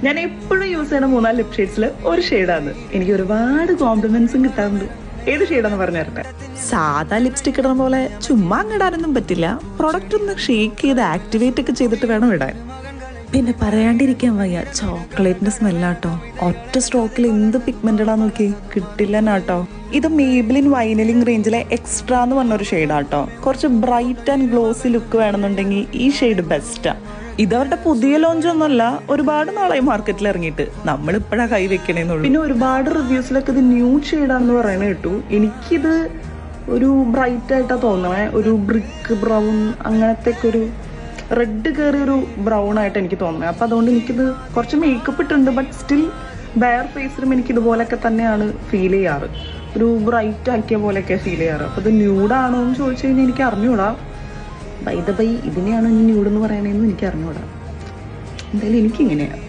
ഞാൻ എപ്പോഴും യൂസ് ചെയ്യുന്ന 3-4 ലിപ് ഷെയ്ഡ്സിൽ ഒരു ഷെയ്ഡാണ്. എനിക്ക് ഒരുപാട് കോംപ്ലിമെന്റ്സും കിട്ടാറുണ്ട്. ഏത് ഷെയ്ഡാന്ന് പറഞ്ഞു തരട്ടെ. സാധാ ലിപ്സ്റ്റിക് ഇടുന്ന പോലെ ചുമ്മാ ഇടാനൊന്നും പറ്റില്ല. പ്രൊഡക്റ്റ് ഒന്ന് ഷേക്ക് ചെയ്ത് ആക്ടിവേറ്റ് ഒക്കെ ചെയ്തിട്ട് വേണം ഇടാൻ. പിന്നെ പറയാണ്ടിരിക്കാൻ വയ്യ, ചോക്ലേറ്റിന്റെ സ്മെല്ലാട്ടോ. ഒറ്റ സ്ട്രോക്കിൽ എന്ത് പിഗ്മെന്റഡാ നോക്കി, കിട്ടില്ല നാട്ടോ. ഇത് മേബിലിൻ വൈനലിംഗ് റേഞ്ചിലെ എക്സ്ട്രാ എന്ന് പറഞ്ഞൊരു ഷെയ്ഡാട്ടോ. കുറച്ച് ബ്രൈറ്റ് ആൻഡ് ഗ്ലോസി ലുക്ക് വേണമെന്നുണ്ടെങ്കിൽ ഈ ഷെയ്ഡ് ബെസ്റ്റാ. ഇതവരുടെ പുതിയ ലോഞ്ച് ഒന്നുമല്ല, ഒരുപാട് നാളായി മാർക്കറ്റിൽ ഇറങ്ങിയിട്ട്. നമ്മളിപ്പോഴാ കൈ വെക്കണേന്നുള്ളൂ. പിന്നെ ഒരുപാട് റിവ്യൂസിലൊക്കെ ഇത് ന്യൂ ഷെയ്ഡാണെന്ന് പറയുന്നത് കേട്ടു. എനിക്കിത് ഒരു ബ്രൈറ്റ് ആയിട്ടാ തോന്നണേ. ഒരു ബ്രിക്ക് ബ്രൗൺ അങ്ങനത്തെ ഒരു റെഡ് കയറിയൊരു ബ്രൗൺ ആയിട്ട് എനിക്ക് തോന്നുന്നത്. അപ്പം അതുകൊണ്ട് എനിക്കിത് കുറച്ച് മേക്കപ്പ് ഇട്ടുണ്ട്, ബട്ട് സ്റ്റിൽ ബെയർ ഫേസിലും എനിക്ക് ഇതുപോലൊക്കെ തന്നെയാണ് ഫീൽ ചെയ്യാറ്. ഒരു ബ്രൈറ്റ് ആക്കിയ പോലെയൊക്കെ ഫീൽ ചെയ്യാറ്. അപ്പോൾ ഇത് ന്യൂഡാണോ എന്ന് ചോദിച്ചു കഴിഞ്ഞാൽ എനിക്ക് അറിഞ്ഞൂടാ. ബൈ ഇതിനെയാണ് ന്യൂഡ് എന്ന് പറയണതെന്ന് എനിക്ക് അറിഞ്ഞൂടാ. എന്തായാലും എനിക്കിങ്ങനെയാണ്.